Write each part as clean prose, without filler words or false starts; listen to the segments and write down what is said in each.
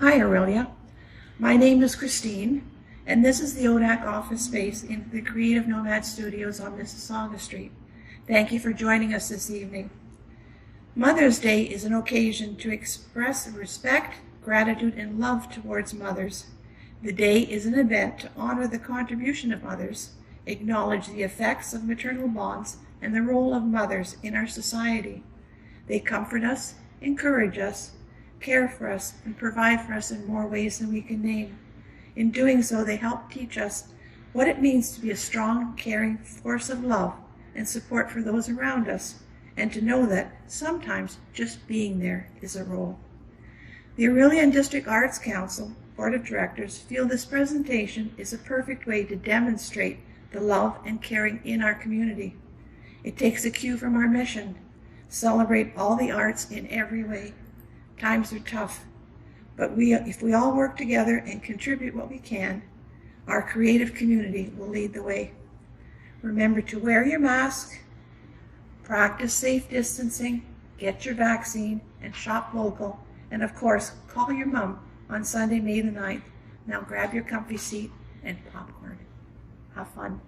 Hi Aurelia, my name is Christine, and this is the ODAC office space in the Creative Nomad Studios on Mississauga Street. Thank you for joining us this evening. Mother's Day is an occasion to express respect, gratitude, and love towards mothers. The day is an event to honor the contribution of mothers, acknowledge the effects of maternal bonds, and the role of mothers in our society. They comfort us, encourage us, care for us, and provide for us in more ways than we can name. In doing so, they help teach us what it means to be a strong, caring force of love and support for those around us, and to know that sometimes just being there is a role. The Aurelian District Arts Council Board of Directors feel this presentation is a perfect way to demonstrate the love and caring in our community. It takes a cue from our mission: celebrate all the arts in every way. Times are tough, but if we all work together and contribute what we can, our creative community will lead the way. Remember to wear your mask, practice safe distancing, get your vaccine, and shop local. And of course, call your mom on Sunday, May the 9th. Now grab your comfy seat and popcorn. Have fun.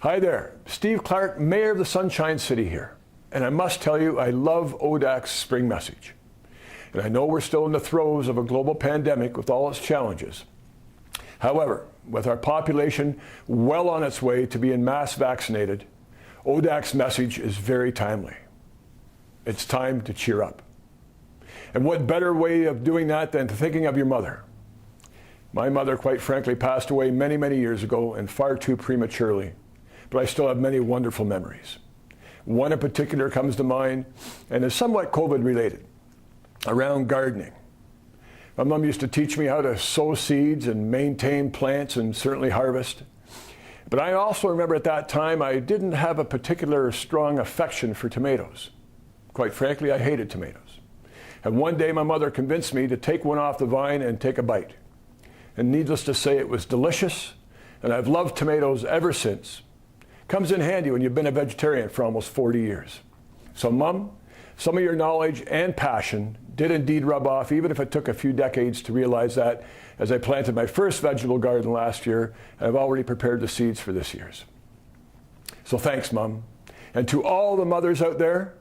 Hi there, Steve Clark, Mayor of the Sunshine City here. And I must tell you, I love ODAC's spring message. And I know we're still in the throes of a global pandemic with all its challenges. However, with our population well on its way to being mass vaccinated, ODAC's message is very timely. It's time to cheer up. And what better way of doing that than thinking of your mother? My mother, quite frankly, passed away many, many years ago, and far too prematurely. But I still have many wonderful memories. One in particular comes to mind and is somewhat COVID related, around gardening. My mom used to teach me how to sow seeds and maintain plants and certainly harvest. But I also remember at that time I didn't have a particular strong affection for tomatoes. Quite frankly, I hated tomatoes. And one day my mother convinced me to take one off the vine and take a bite. And needless to say, it was delicious, and I've loved tomatoes ever since. Comes in handy when you've been a vegetarian for almost 40 years. So Mom, some of your knowledge and passion did indeed rub off, even if it took a few decades to realize that, as I planted my first vegetable garden last year, and I've already prepared the seeds for this year's. So thanks, Mom. And to all the mothers out there,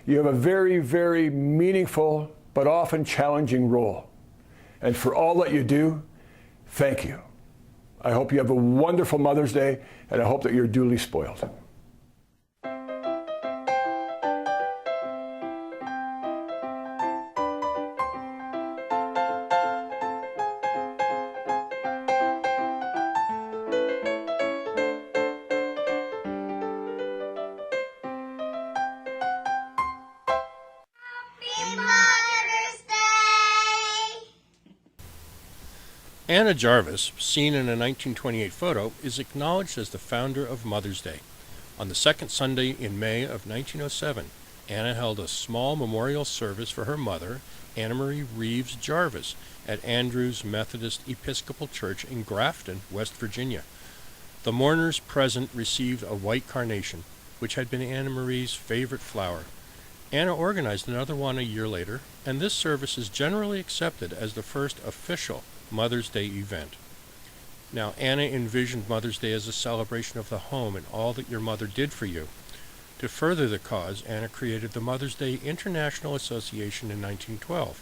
you have a very, very meaningful but often challenging role. And for all that you do, thank you. I hope you have a wonderful Mother's Day, and I hope that you're duly spoiled. Anna Jarvis, seen in a 1928 photo, is acknowledged as the founder of Mother's Day. On the second Sunday in May of 1907, Anna held a small memorial service for her mother, Anna Marie Reeves Jarvis, at Andrews Methodist Episcopal Church in Grafton, West Virginia. The mourners present received a white carnation, which had been Anna Marie's favorite flower. Anna organized another one a year later, and this service is generally accepted as the first official Mother's Day event. Now, Anna envisioned Mother's Day as a celebration of the home and all that your mother did for you. To further the cause, Anna created the Mother's Day International Association in 1912.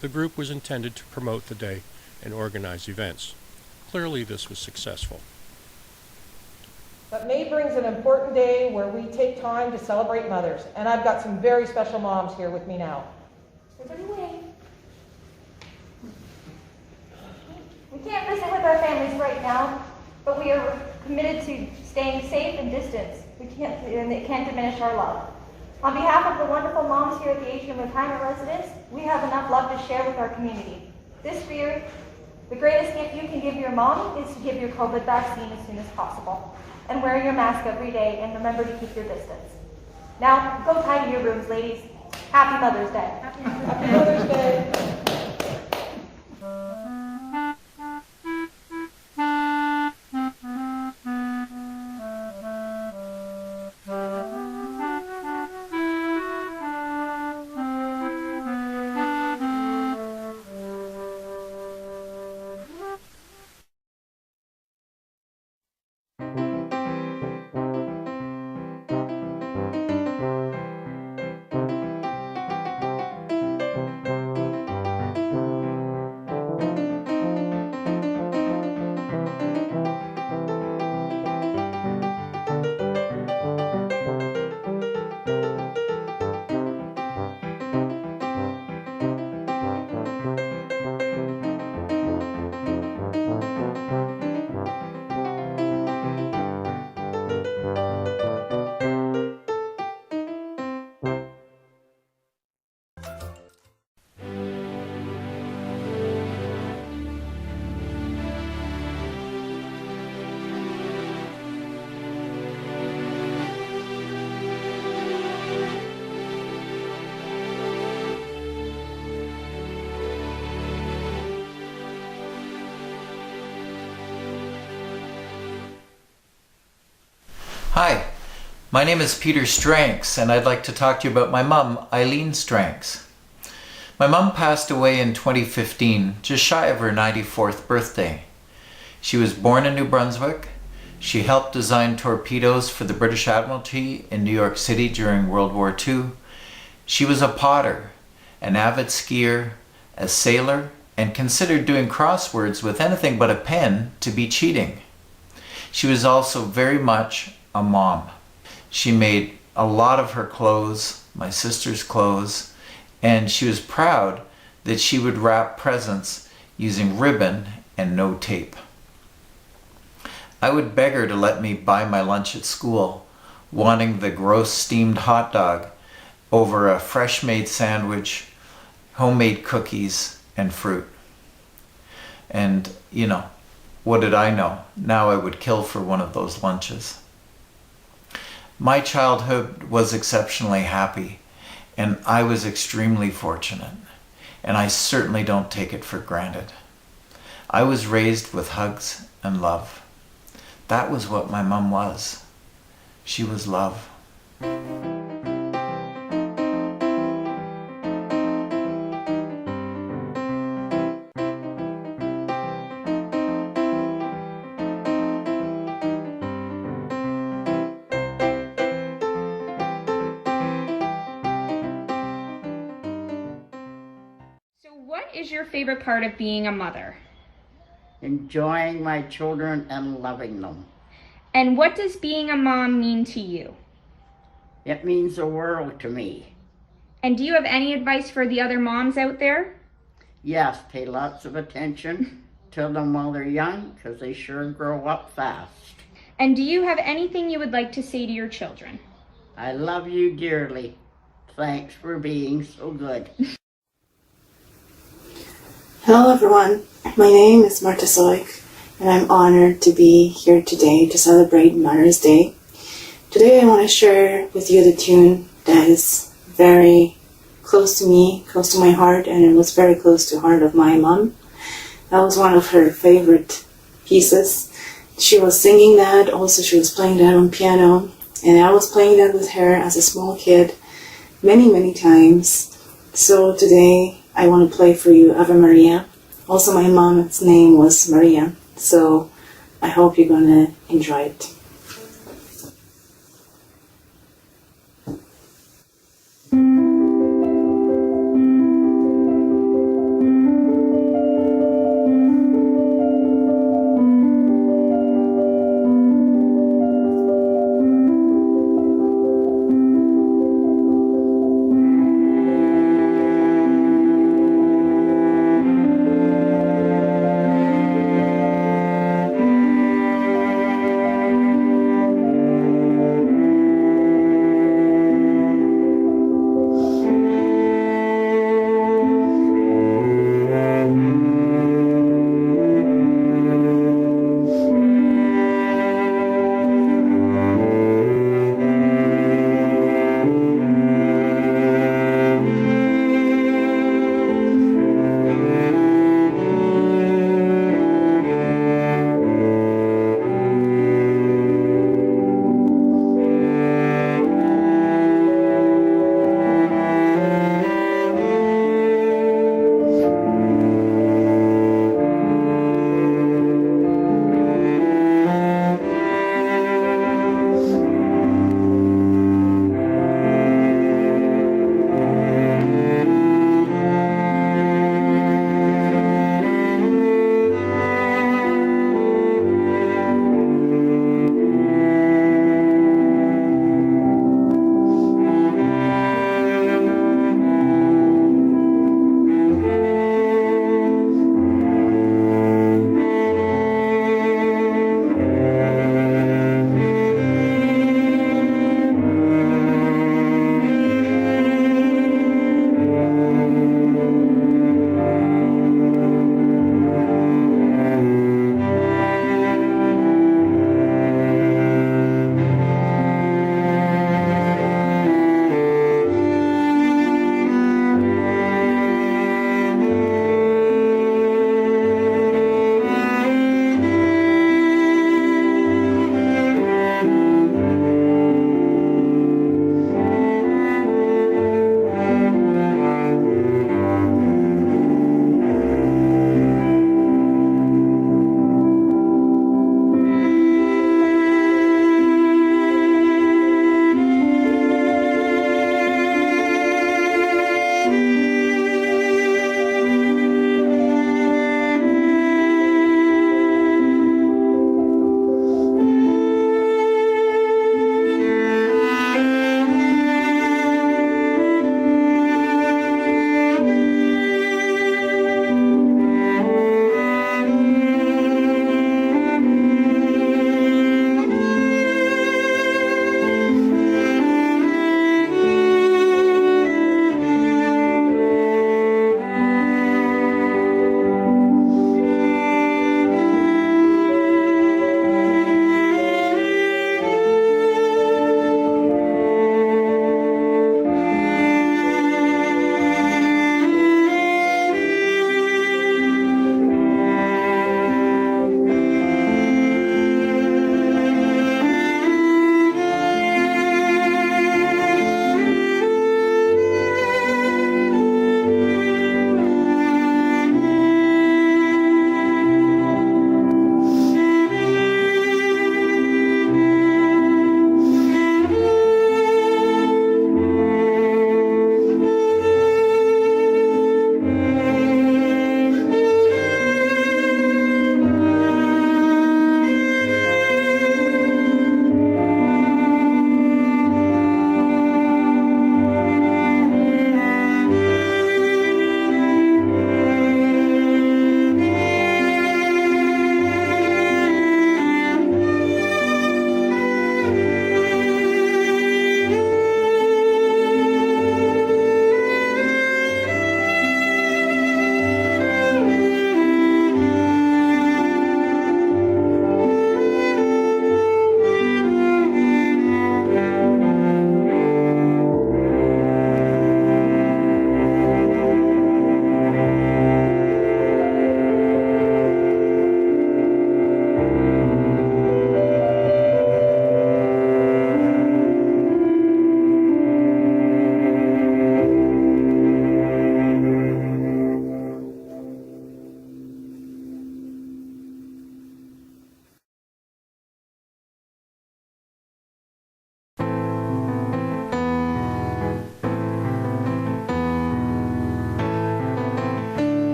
The group was intended to promote the day and organize events. Clearly, this was successful. But May brings an important day where we take time to celebrate mothers, and I've got some very special moms here with me now. Everybody wave. We can't visit with our families right now, but we are committed to staying safe and distance. And it can't diminish our love. On behalf of the wonderful moms here at the Atrium Retirement Residence, we have enough love to share with our community. This year, the greatest gift you can give your mom is to give your COVID vaccine as soon as possible. And wear your mask every day, and remember to keep your distance. Now, go tidy your rooms, ladies. Happy Mother's Day. Happy Mother's Day. Hi, my name is Peter Stranks, and I'd like to talk to you about my mum, Eileen Stranks. My mum passed away in 2015, just shy of her 94th birthday. She was born in New Brunswick. She helped design torpedoes for the British Admiralty in New York City during World War II. She was a potter, an avid skier, a sailor, and considered doing crosswords with anything but a pen to be cheating. She was also very much a mom. She made a lot of her clothes, my sister's clothes, and she was proud that she would wrap presents using ribbon and no tape. I would beg her to let me buy my lunch at school, wanting the gross steamed hot dog over a fresh made sandwich, homemade cookies, and fruit. And, you know, what did I know? Now I would kill for one of those lunches. My childhood was exceptionally happy, and I was extremely fortunate, and I certainly don't take it for granted. I was raised with hugs and love. That was what my mum was. She was love. What is your favorite part of being a mother? Enjoying my children and loving them. And what does being a mom mean to you? It means the world to me. And do you have any advice for the other moms out there? Yes, pay lots of attention to them while they're young, because they sure grow up fast. And do you have anything you would like to say to your children? I love you dearly. Thanks for being so good. Hello everyone, my name is Marta Soik, and I'm honored to be here today to celebrate Mother's Day. Today I want to share with you the tune that is very close to me, close to my heart, and it was very close to the heart of my mom. That was one of her favorite pieces. She was singing that, also she was playing that on piano, and I was playing that with her as a small kid many times. So today I want to play for you Ave Maria. Also my mom's name was Maria, so I hope you're going to enjoy it.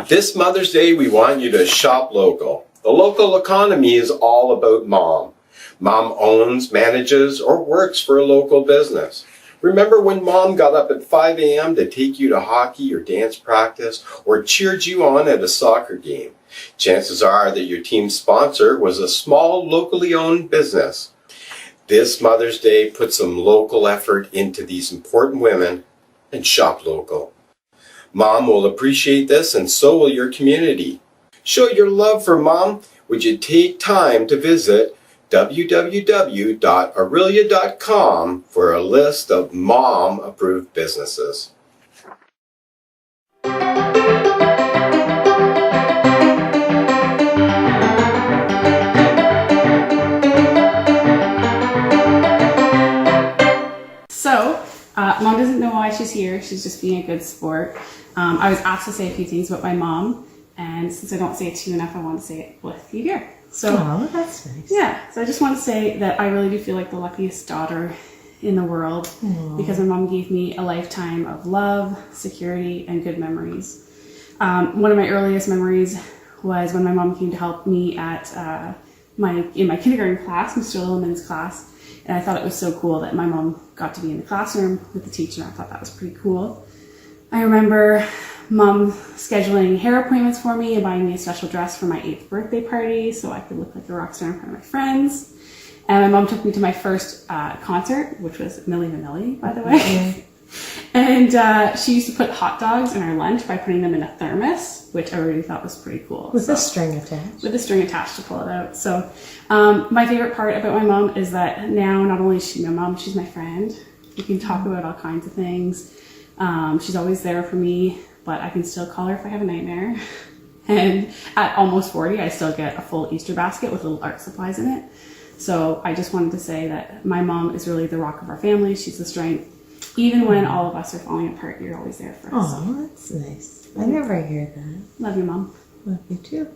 This Mother's Day, we want you to shop local. The local economy is all about mom. Mom owns, manages, or works for a local business. Remember when mom got up at 5 a.m. to take you to hockey or dance practice or cheered you on at a soccer game? Chances are that your team's sponsor was a small, locally owned business. This Mother's Day, put some local effort into these important women and shop local. Mom will appreciate this, and so will your community. Show your love for mom. Would you take time to visit www.aurelia.com for a list of mom-approved businesses. Mom doesn't know why she's here. She's just being a good sport. I was asked to say a few things about my mom, and since I don't say it to you enough, I want to say it with you here. So, that's nice. Yeah, so I just want to say that I really do feel like the luckiest daughter in the world because my mom gave me a lifetime of love, security, and good memories. One of my earliest memories was when my mom came to help me at in my kindergarten class, Mr. Lilliman's class. And I thought it was so cool that my mom got to be in the classroom with the teacher. I thought that was pretty cool. I remember mom scheduling hair appointments for me and buying me a special dress for my 8th birthday party so I could look like a rock star in front of my friends. And my mom took me to my first concert, which was Milli Vanilli, by the way. Yeah. And she used to put hot dogs in our lunch by putting them in a thermos, which I really thought was pretty cool. With a string attached. With a string attached to pull it out. So my favorite part about my mom is that now not only is she my mom, she's my friend. We can talk about all kinds of things. She's always there for me, but I can still call her if I have a nightmare. And at almost 40, I still get a full Easter basket with little art supplies in it. So I just wanted to say that my mom is really the rock of our family. She's the strength. Even when all of us are falling apart, you're always there for us. Oh, that's nice. I never hear that. Love you, Mom. Love you too.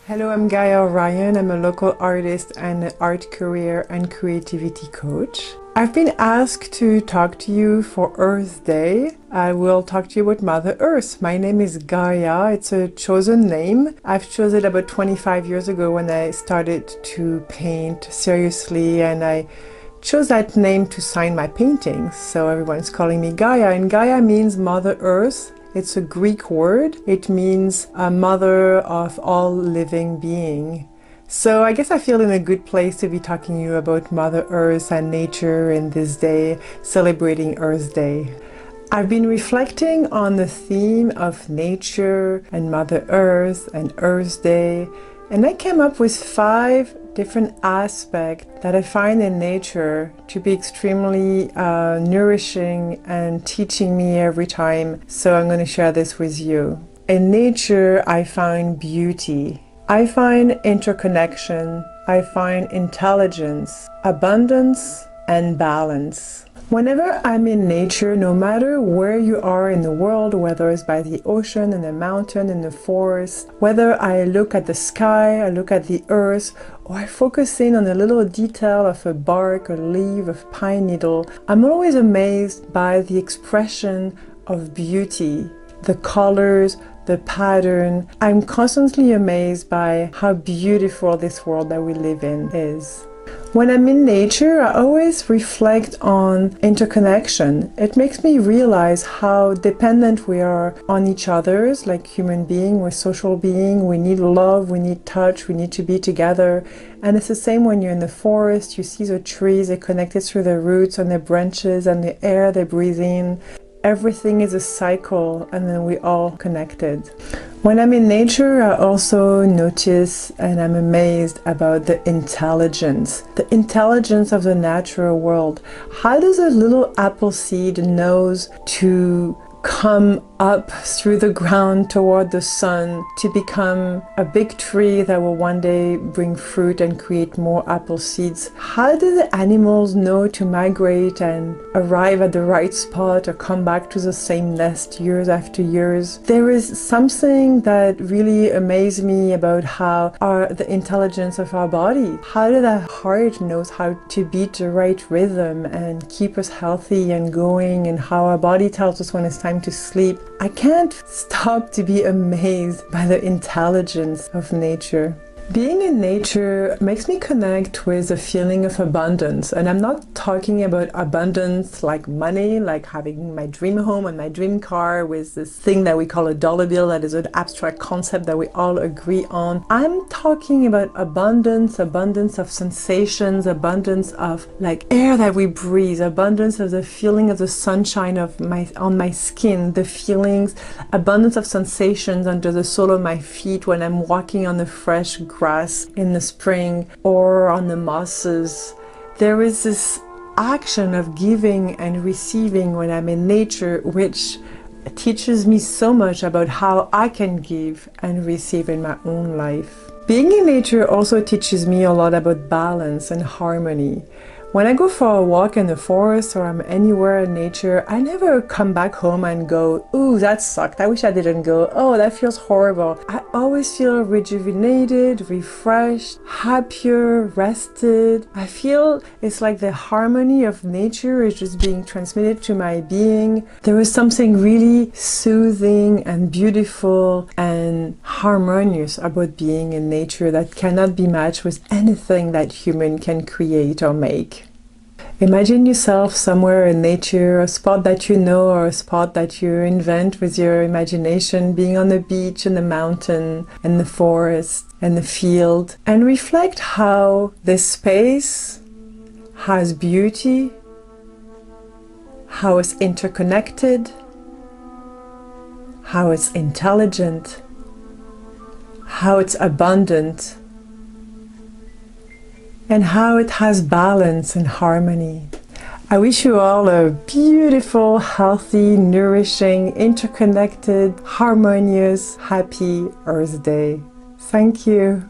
Hello, I'm Gaia Ryan. I'm a local artist and an art career and creativity coach. I've been asked to talk to you for Earth Day. I will talk to you about Mother Earth. My name is Gaia. It's a chosen name. I've chosen it about 25 years ago when I started to paint seriously, and I chose that name to sign my paintings. So everyone's calling me Gaia, and Gaia means Mother Earth. It's a Greek word. It means a mother of all living being. So I guess I feel in a good place to be talking to you about Mother Earth and nature in this day, celebrating Earth Day. I've been reflecting on the theme of nature and Mother Earth and Earth Day, and I came up with 5 different aspects that I find in nature to be extremely nourishing and teaching me every time. So I'm going to share this with you. In nature, I find beauty. I find interconnection. I find intelligence, abundance, and balance. Whenever I'm in nature, no matter where you are in the world, whether it's by the ocean, in the mountain, in the forest, whether I look at the sky, I look at the earth, or I focus in on a little detail of a bark, a leaf, a pine needle, I'm always amazed by the expression of beauty, the colors, the pattern. I'm constantly amazed by how beautiful this world that we live in is. When I'm in nature, I always reflect on interconnection. It makes me realize how dependent we are on each other, like human beings. We're social beings. We need love, we need touch, we need to be together. And it's the same when you're in the forest. You see the trees, they're connected through their roots and their branches and the air they breathe in. Everything is a cycle, and then we're all connected. When I'm in nature, I also notice and I'm amazed about the intelligence of the natural world. How does a little apple seed knows to come up through the ground toward the sun to become a big tree that will one day bring fruit and create more apple seeds? How do the animals know to migrate and arrive at the right spot or come back to the same nest years after years? There is something that really amazes me about how the intelligence of our body. How do the heart knows how to beat the right rhythm and keep us healthy and going, and how our body tells us when it's time to sleep. I can't stop to be amazed by the intelligence of nature. Being in nature makes me connect with a feeling of abundance, and I'm not talking about abundance like money, like having my dream home and my dream car with this thing that we call a dollar bill that is an abstract concept that we all agree on. I'm talking about abundance of sensations, abundance of like air that we breathe, abundance of the feeling of the sunshine on my skin, the feelings, abundance of sensations under the sole of my feet when I'm walking on the fresh grass in the spring or on the mosses. There is this action of giving and receiving when I'm in nature, which teaches me so much about how I can give and receive in my own life. Being in nature also teaches me a lot about balance and harmony. When I go for a walk in the forest or I'm anywhere in nature, I never come back home and go, ooh, that sucked, I wish I didn't go, oh, that feels horrible. I always feel rejuvenated, refreshed, happier, rested. I feel it's like the harmony of nature is just being transmitted to my being. There is something really soothing and beautiful and harmonious about being in nature that cannot be matched with anything that human can create or make. Imagine yourself somewhere in nature, a spot that you know or a spot that you invent with your imagination, being on the beach, in the mountain, in the forest, in the field, and reflect how this space has beauty, how it's interconnected, how it's intelligent, how it's abundant, and how it has balance and harmony. I wish you all a beautiful, healthy, nourishing, interconnected, harmonious, happy Earth Day. Thank you.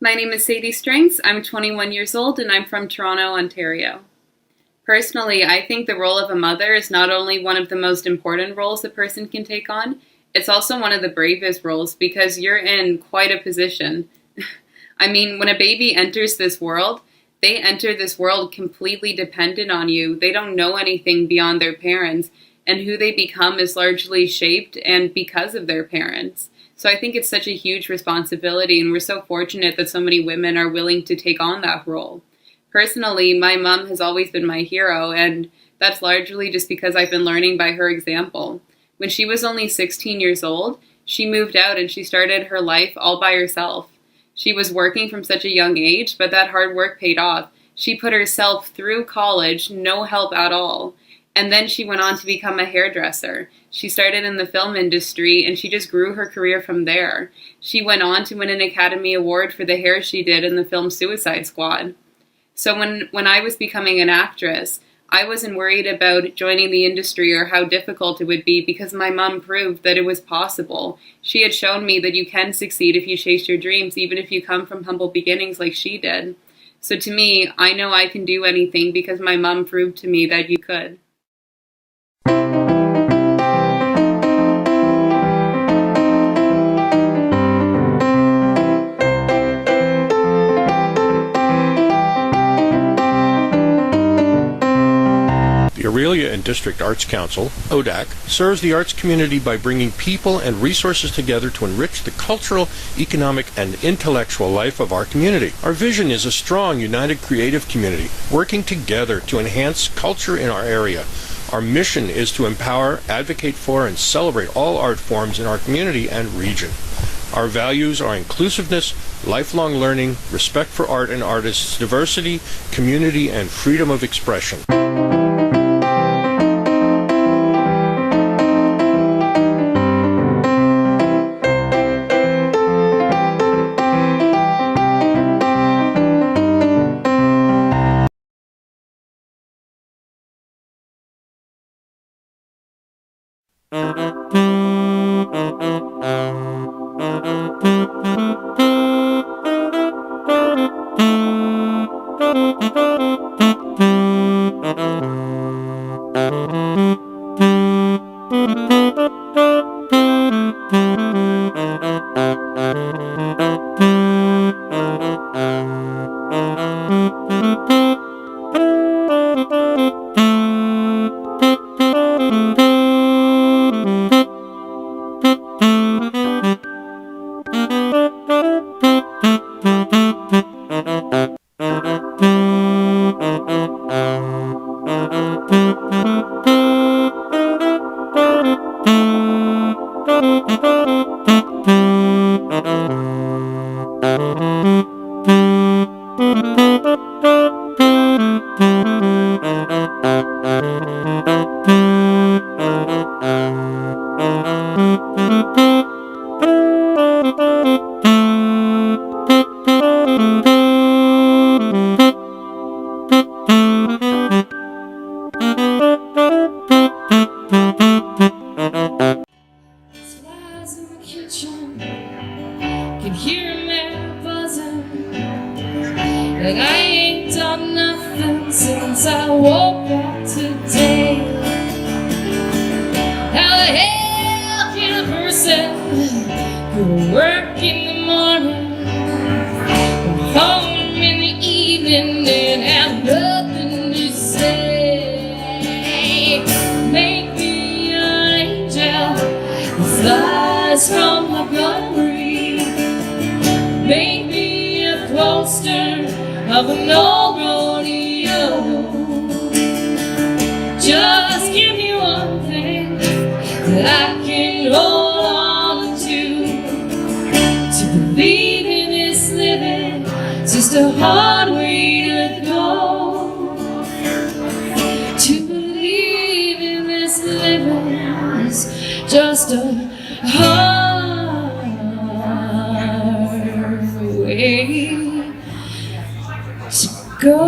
My name is Sadie Strengths. I'm 21 years old and I'm from Toronto, Ontario. Personally, I think the role of a mother is not only one of the most important roles a person can take on, It's also one of the bravest roles because you're in quite a position. I mean, when a baby enters this world, they enter this world completely dependent on you. They don't know anything beyond their parents, and who they become is largely shaped and because of their parents. So I think it's such a huge responsibility, and we're so fortunate that so many women are willing to take on that role. Personally, my mom has always been my hero, and that's largely just because I've been learning by her example. When she was only 16 years old, she moved out and she started her life all by herself. She was working from such a young age, but that hard work paid off. She put herself through college, no help at all. And then she went on to become a hairdresser. She started in the film industry and she just grew her career from there. She went on to win an Academy Award for the hair she did in the film Suicide Squad. So when I was becoming an actress, I wasn't worried about joining the industry or how difficult it would be because my mom proved that it was possible. She had shown me that you can succeed if you chase your dreams, even if you come from humble beginnings like she did. So to me, I know I can do anything because my mom proved to me that you could. The Aurelia and District Arts Council, ODAC, serves the arts community by bringing people and resources together to enrich the cultural, economic, and intellectual life of our community. Our vision is a strong, united, creative community working together to enhance culture in our area. Our mission is to empower, advocate for, and celebrate all art forms in our community and region. Our values are inclusiveness, lifelong learning, respect for art and artists, diversity, community, and freedom of expression. Can hear me buzzing, and I ain't done nothing since I woke up today. How the hell can a person go to work in the morning, come home in the evening, and have nothing to say? Make me an angel that flies from the gunnery. Make me a poster of an old rodeo. Just give me one thing that I can hold on to believe in this living. It's just a hard way to go. To believe in this living is just a hard way to go.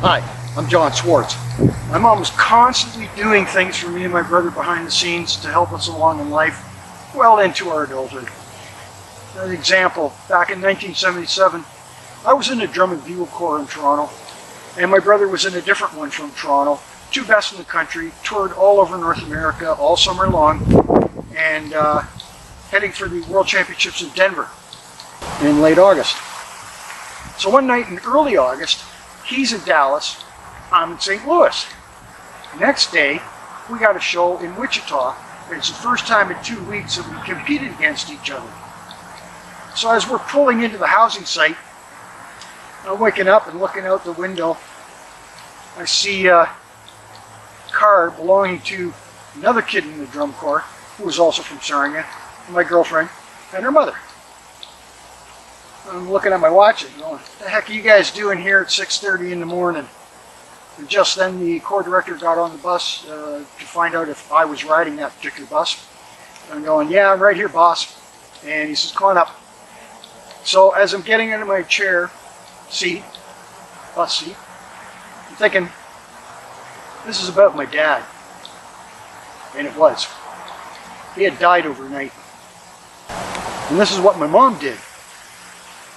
Hi, I'm John Schwartz. My mom was constantly doing things for me and my brother behind the scenes to help us along in life well into our adulthood. An example, back in 1977, I was in a drum and bugle corps in Toronto, and my brother was in a different one from Toronto. Two best in the country, toured all over North America all summer long, and heading for the World Championships in Denver in late August. So one night in early August, he's in Dallas, I'm in St. Louis. Next day, we got a show in Wichita, and it's the first time in 2 weeks that we competed against each other. So as we're pulling into the housing site, I'm waking up and looking out the window. I see a car belonging to another kid in the drum corps, who was also from Sarnia, my girlfriend, and her mother. I'm looking at my watch and going, what the heck are you guys doing here at 6:30 in the morning? And just then the corps director got on the bus to find out if I was riding that particular bus. I'm going, yeah, I'm right here, boss. And he says, come on up. So as I'm getting into my chair, bus seat, I'm thinking, this is about my dad. And it was. He had died overnight. And this is what my mom did.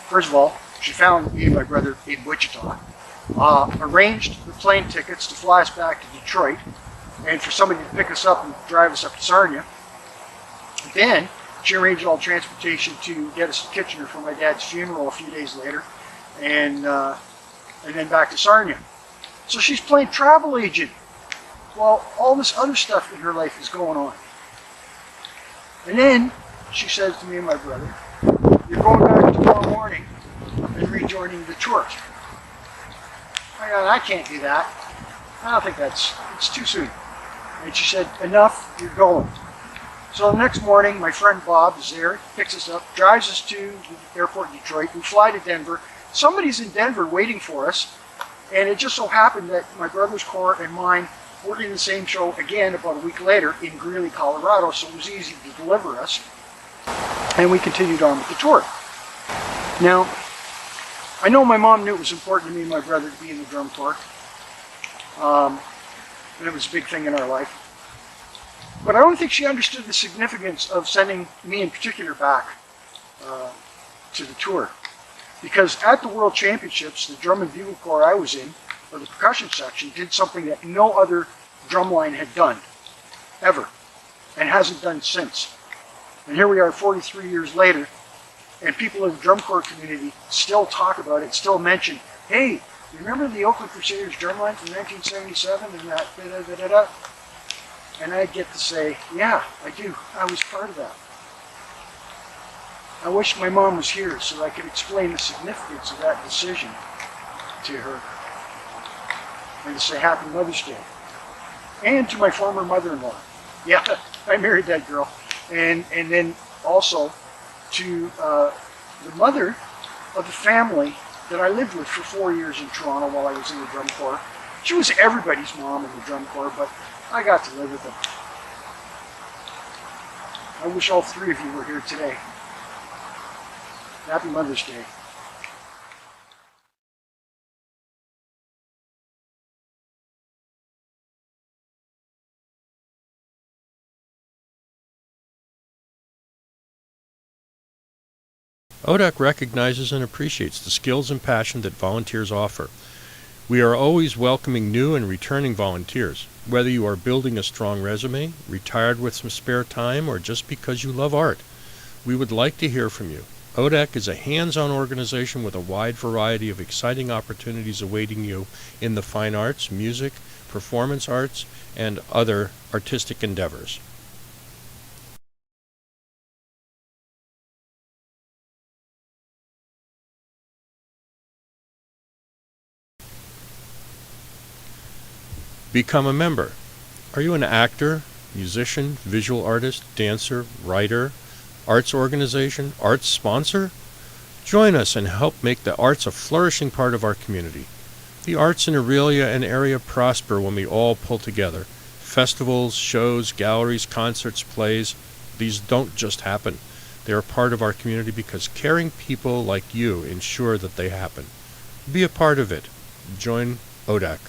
First of all, she found me and my brother in Wichita, arranged the plane tickets to fly us back to Detroit, and for somebody to pick us up and drive us up to Sarnia. Then she arranged all transportation to get us to Kitchener for my dad's funeral a few days later, and then back to Sarnia. So she's playing travel agent while all this other stuff in her life is going on. And then she says to me and my brother, you're going back tomorrow morning and rejoining the tour. I can't do that. I don't think it's too soon. And she said, enough, you're going. So the next morning, my friend Bob is there, picks us up, drives us to the airport in Detroit. We fly to Denver. Somebody's in Denver waiting for us. And it just so happened that my brother's corps and mine were in the same show again about a week later in Greeley, Colorado. So it was easy to deliver us. And we continued on with the tour. Now, I know my mom knew it was important to me and my brother to be in the drum corps. And it was a big thing in our life. But I don't think she understood the significance of sending me in particular back to the tour. Because at the World Championships, the drum and bugle corps I was in, or the percussion section, did something that no other drumline had done, ever, and hasn't done since. And here we are 43 years later, and people in the drum corps community still talk about it, still mention, hey, you remember the Oakland Crusaders drumline from 1977 and that da-da-da-da-da? And I get to say, yeah, I do. I was part of that. I wish my mom was here so I could explain the significance of that decision to her. And to say Happy Mother's Day. And to my former mother-in-law. Yeah, I married that girl. And then also to the mother of the family that I lived with for 4 years in Toronto while I was in the drum corps. She was everybody's mom in the drum corps, but I got to live with them. I wish all three of you were here today. Happy Mother's Day. ODAC recognizes and appreciates the skills and passion that volunteers offer. We are always welcoming new and returning volunteers, whether you are building a strong resume, retired with some spare time, or just because you love art. We would like to hear from you. ODAC is a hands-on organization with a wide variety of exciting opportunities awaiting you in the fine arts, music, performance arts, and other artistic endeavors. Become a member. Are you an actor, musician, visual artist, dancer, writer, arts organization, arts sponsor? Join us and help make the arts a flourishing part of our community. The arts in Aurelia and area prosper when we all pull together. Festivals, shows, galleries, concerts, plays, these don't just happen. They are part of our community because caring people like you ensure that they happen. Be a part of it. Join ODAC.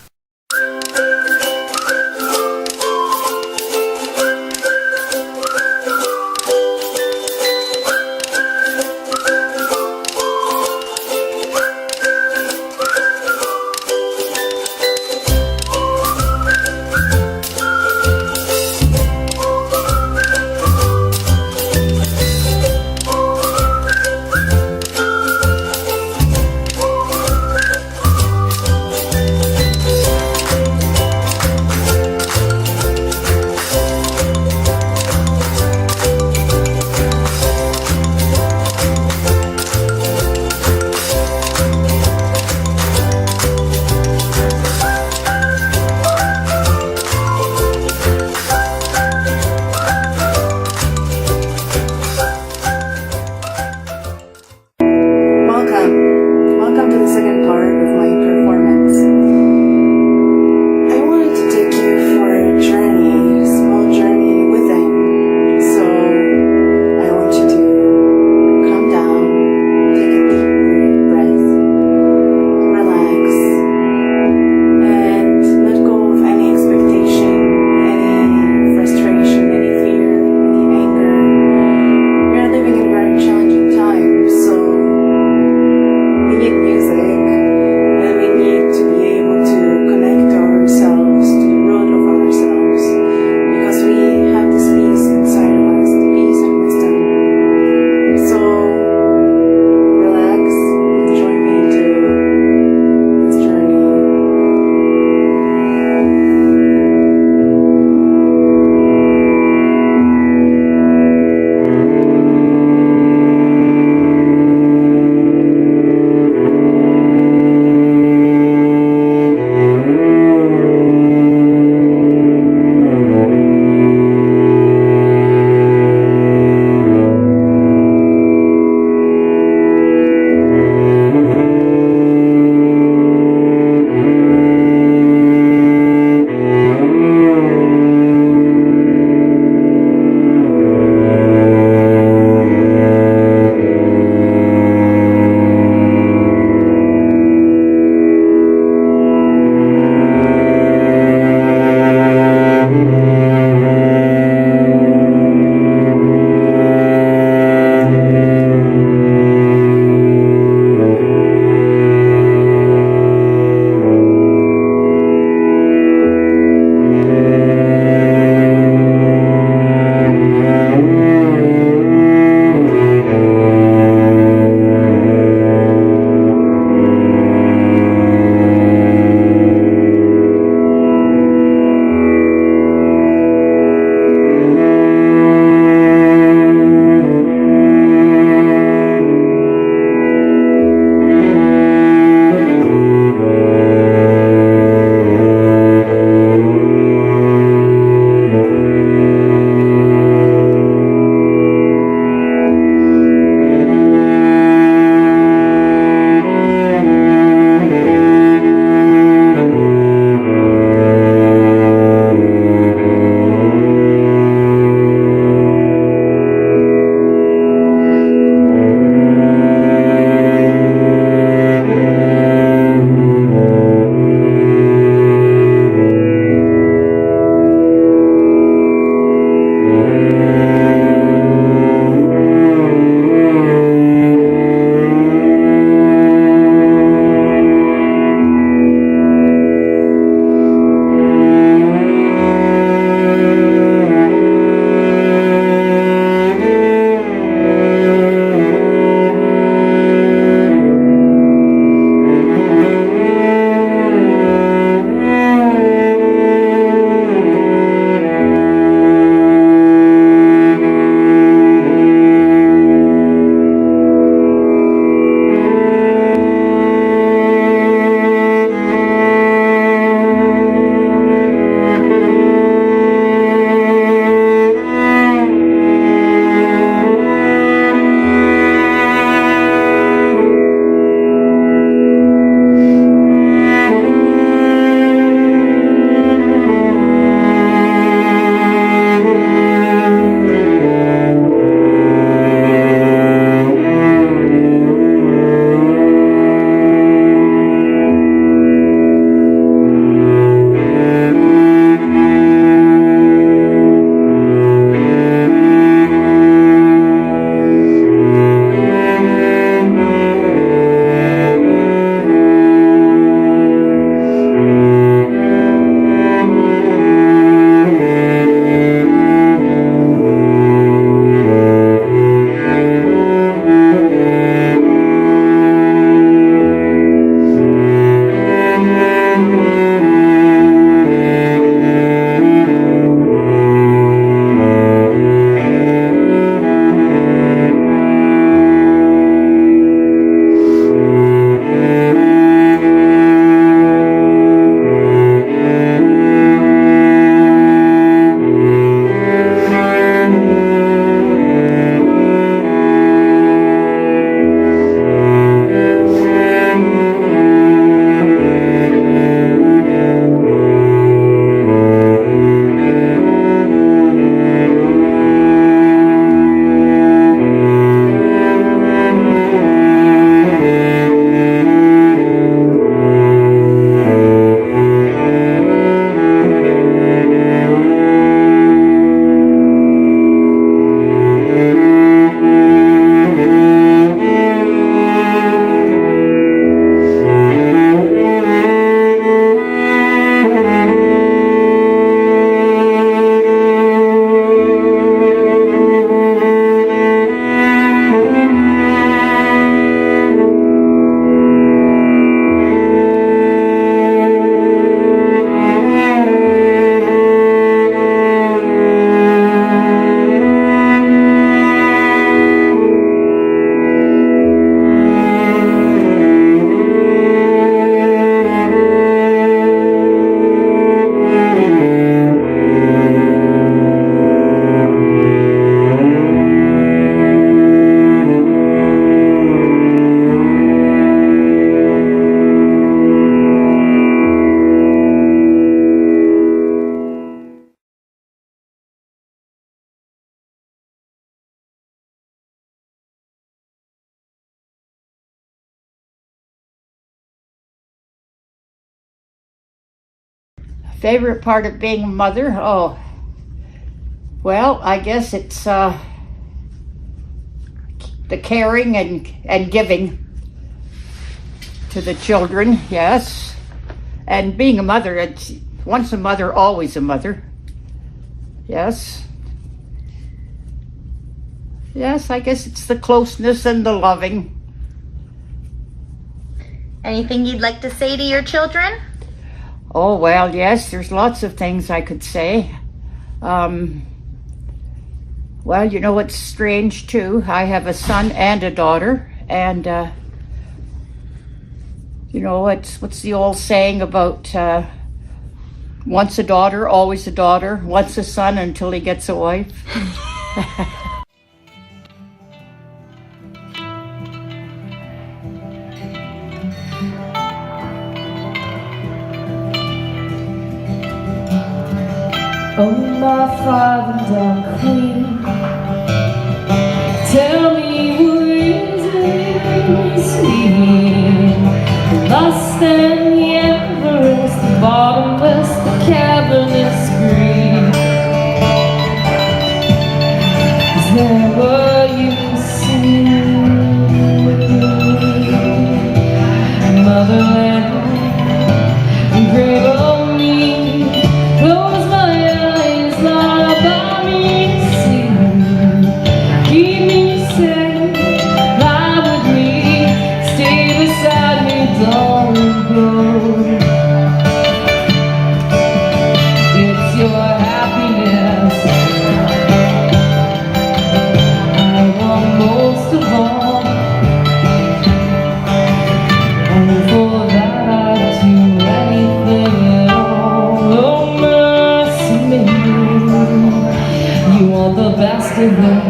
Favorite part of being a mother? Oh, well, I guess it's the caring and giving to the children, yes. And being a mother, it's once a mother, always a mother. Yes. Yes, I guess it's the closeness and the loving. Anything you'd like to say to your children? Oh, well, yes, there's lots of things I could say. Well, you know what's strange too? I have a son and a daughter, and you know what's the old saying about once a daughter, always a daughter, once a son until he gets a wife? Oh, my father, dark queen, tell me what is it sweet? Lost in the Everest, the bottomless, the cavernous green. Is there what you see? Motherland, grave of me, close my eyes, lie by me, see. Keep me safe, lie with me, stay beside me, don't go. It's your happiness I want most of all, and for that I'd do anything at all. Oh, mercy me, you want the best of it,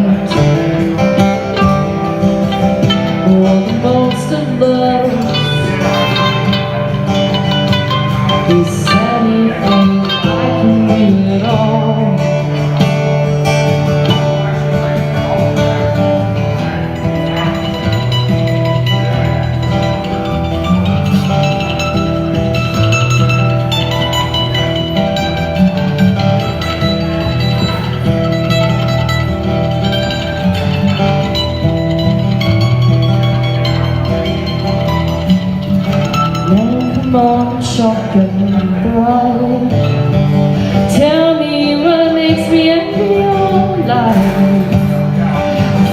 want the most of love. Is anything I can do at all? Come on, shotgun bride, tell me what makes me happy all life.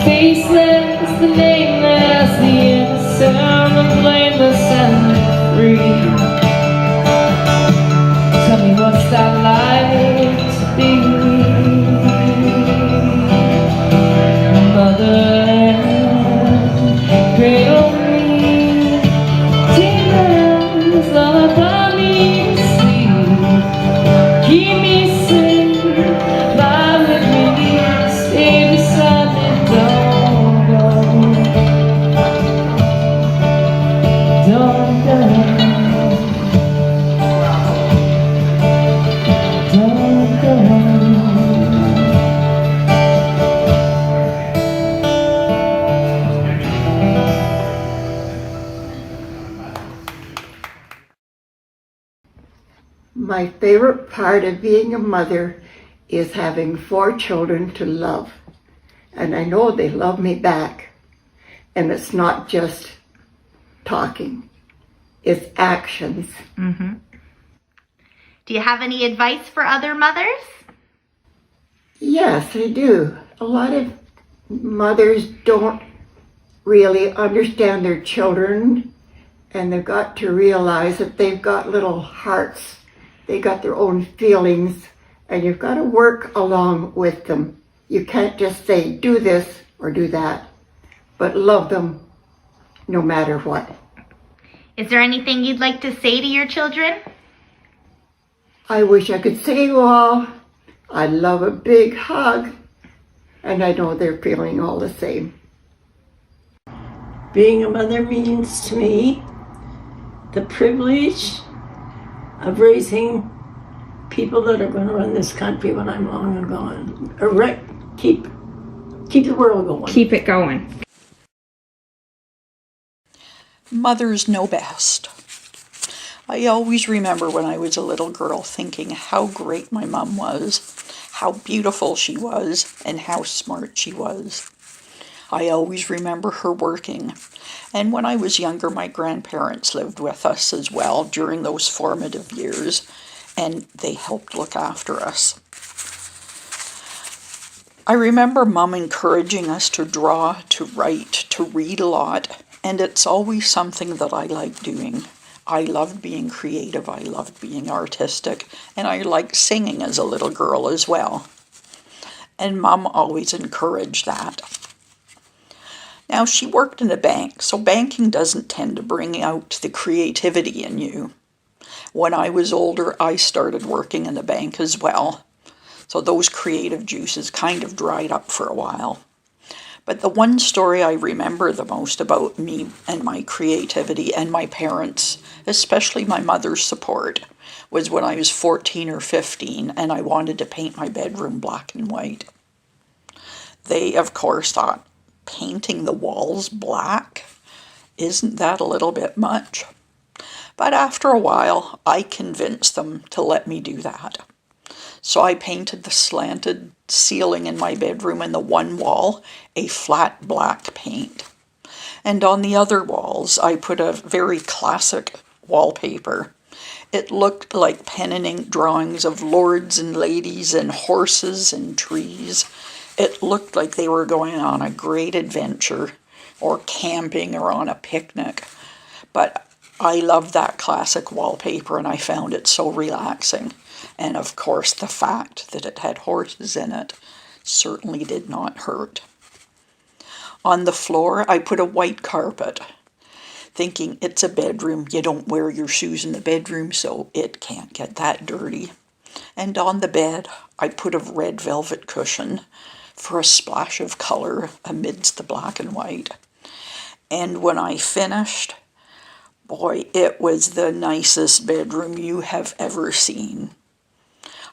Faceless, the nameless, the innocent, the blameless, and the free. Tell me what's that like to be motherland, cradle me. Keep me safe, lie with me, stay beside me, don't go. Don't go. Don't go. My favorite part of being a mother is having 4 children to love. And I know they love me back. And it's not just talking, it's actions. Mm-hmm. Do you have any advice for other mothers? Yes, I do. A lot of mothers don't really understand their children, and they've got to realize that they've got little hearts. They got their own feelings, and you've got to work along with them. You can't just say, do this or do that, but love them no matter what. Is there anything you'd like to say to your children? I wish I could say, well, I love a big hug, and I know they're feeling all the same. Being a mother means to me the privilege of raising people that are going to run this country when I'm long and gone. Keep the world going. Keep it going. Mothers know best. I always remember when I was a little girl thinking how great my mom was, how beautiful she was, and how smart she was. I always remember her working. And when I was younger, my grandparents lived with us as well during those formative years, and they helped look after us. I remember Mom encouraging us to draw, to write, to read a lot, and it's always something that I like doing. I loved being creative, I loved being artistic, and I liked singing as a little girl as well. And Mom always encouraged that. Now, she worked in a bank, so banking doesn't tend to bring out the creativity in you. When I was older, I started working in the bank as well. So those creative juices kind of dried up for a while. But the one story I remember the most about me and my creativity and my parents, especially my mother's support, was when I was 14 or 15 and I wanted to paint my bedroom black and white. They, of course, thought, painting the walls black? Isn't that a little bit much? But after a while, I convinced them to let me do that. So I painted the slanted ceiling in my bedroom and the one wall a flat black paint. And on the other walls, I put a very classic wallpaper. It looked like pen and ink drawings of lords and ladies and horses and trees. It looked like they were going on a great adventure or camping or on a picnic. But I loved that classic wallpaper and I found it so relaxing. And of course, the fact that it had horses in it certainly did not hurt. On the floor, I put a white carpet, thinking it's a bedroom. You don't wear your shoes in the bedroom, so it can't get that dirty. And on the bed, I put a red velvet cushion for a splash of color amidst the black and white. And when I finished, boy, it was the nicest bedroom you have ever seen.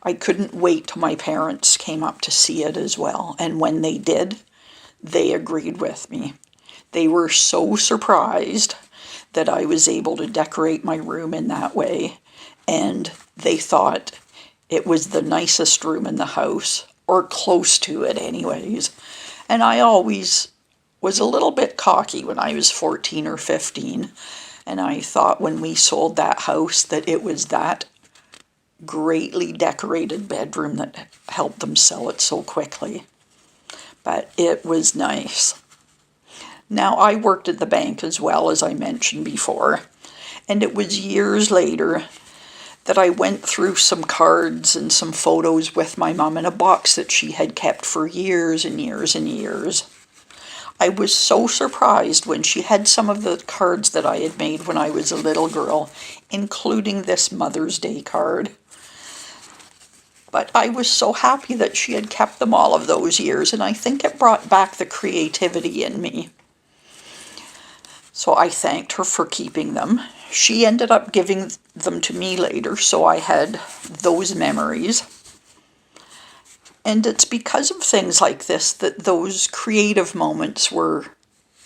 I couldn't wait till my parents came up to see it as well, and when they did, they agreed with me. They were so surprised that I was able to decorate my room in that way, and they thought it was the nicest room in the house, or close to it anyways. And I always was a little bit cocky when I was 14 or 15, and I thought when we sold that house that it was that greatly decorated bedroom that helped them sell it so quickly. But it was nice. Now, I worked at the bank as well, as I mentioned before, and it was years later that I went through some cards and some photos with my mom in a box that she had kept for years and years and years. I was so surprised when she had some of the cards that I had made when I was a little girl, including this Mother's Day card. But I was so happy that she had kept them all of those years, and I think it brought back the creativity in me. So I thanked her for keeping them. She ended up giving them to me later, so I had those memories. And it's because of things like this that those creative moments were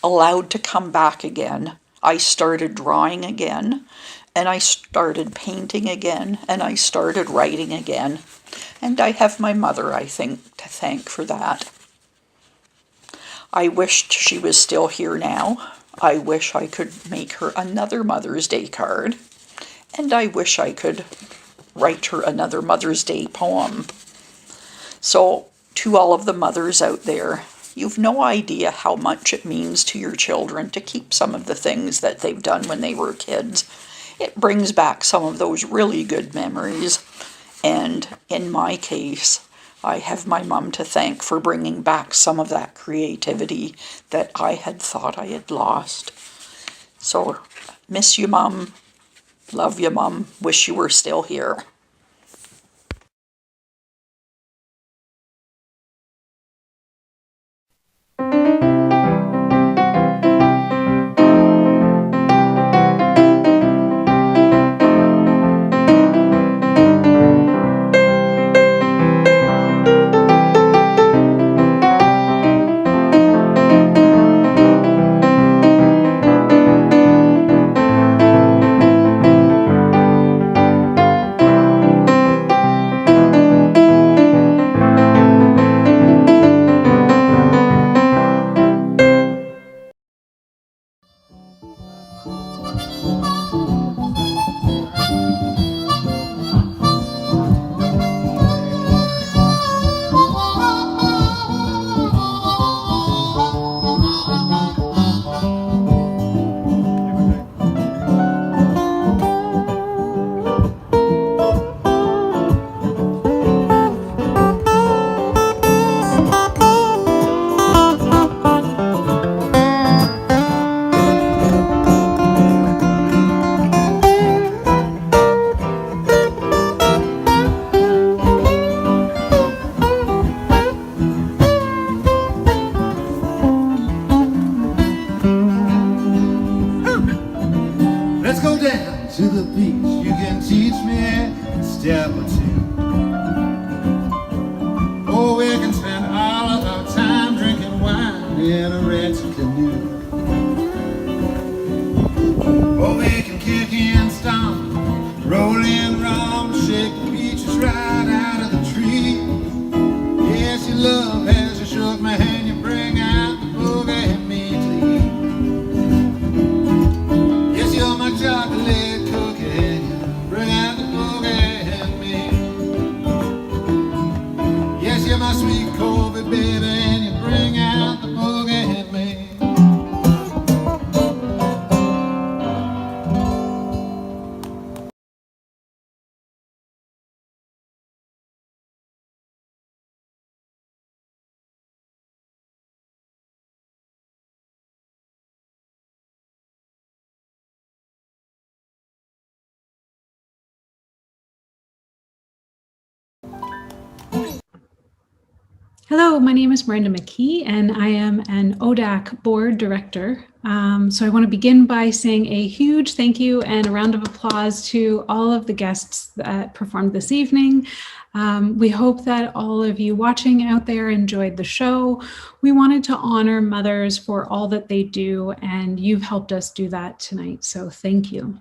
allowed to come back again. I started drawing again, and I started painting again, and I started writing again. And I have my mother, I think, to thank for that. I wished she was still here now. I wish I could make her another Mother's Day card. And I wish I could write her another Mother's Day poem. So, to all of the mothers out there, you've no idea how much it means to your children to keep some of the things that they've done when they were kids. It brings back some of those really good memories. And in my case, I have my mom to thank for bringing back some of that creativity that I had thought I had lost. So, miss you, Mom. Love you, Mom. Wish you were still here. beach. You can teach me a step or two. Oh, we can spend all of our time drinking wine in a red canoe. Oh, we can kick and stomp, roll and rum, shake the peaches right out of the tree. Yes, your love has you shook my hand, you bring out the boogie and me to eat. Yes, you're my chocolate cookie and you bring out the boogie and me. Yes, you're my sweet Colby baby and you bring out the boogie and me. Hello, my name is Miranda McKee, and I am an ODAC board director. So I want to begin by saying a huge thank you and a round of applause to all of the guests that performed this evening. We hope that all of you watching out there enjoyed the show. We wanted to honor mothers for all that they do, and you've helped us do that tonight, so thank you.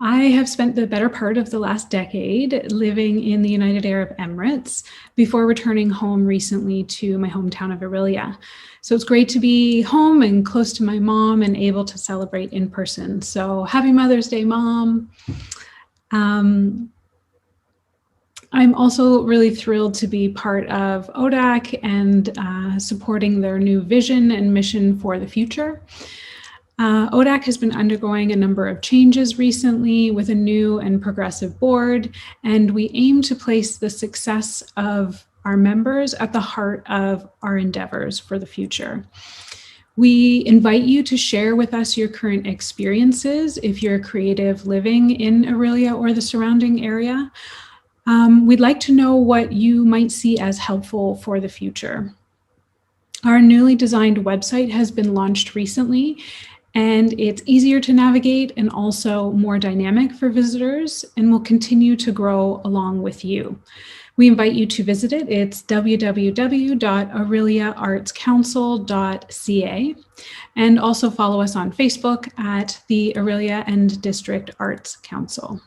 I have spent the better part of the last decade living in the United Arab Emirates before returning home recently to my hometown of Orillia. So it's great to be home and close to my mom and able to celebrate in person. So happy Mother's Day, Mom. I'm also really thrilled to be part of ODAC and supporting their new vision and mission for the future. ODAC has been undergoing a number of changes recently with a new and progressive board, and we aim to place the success of our members at the heart of our endeavors for the future. We invite you to share with us your current experiences if you're creative living in Orillia or the surrounding area. We'd like to know what you might see as helpful for the future. Our newly designed website has been launched recently, and it's easier to navigate and also more dynamic for visitors, and will continue to grow along with you. We invite you to visit it. It's www.orilliaartscouncil.ca, and also follow us on Facebook at the Orillia and District Arts Council.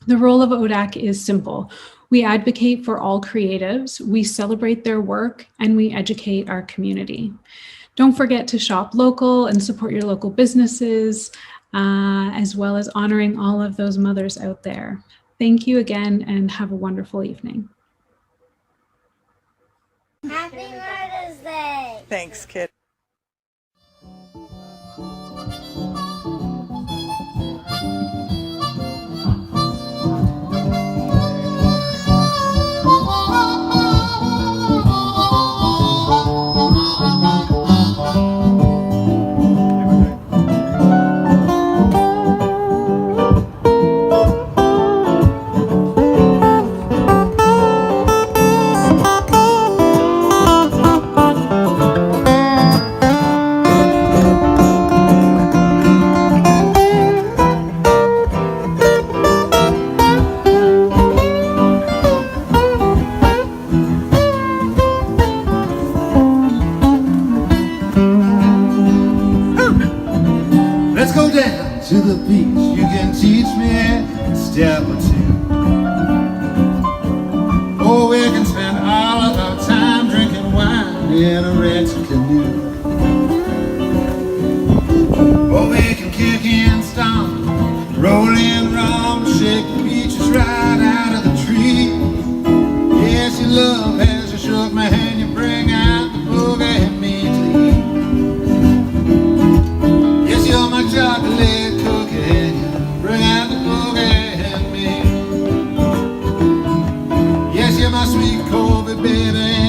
The role of ODAC is simple. We advocate for all creatives, we celebrate their work, and we educate our community. Don't forget to shop local and support your local businesses, as well as honoring all of those mothers out there. Thank you again and have a wonderful evening. Happy Mother's Day! Thanks, kid. To the beach, you can teach me a step or two. Oh, we can spend all of our time drinking wine in a red canoe. Oh, we can kick and stomp, roll and rum, shake the peaches right out of the tree. Yes, your love has you shook my hand, you bring out the boogie and me to eat. Yes, you're my chocolate. Bring out the boogie and me. Yes, you're my sweet Colby baby.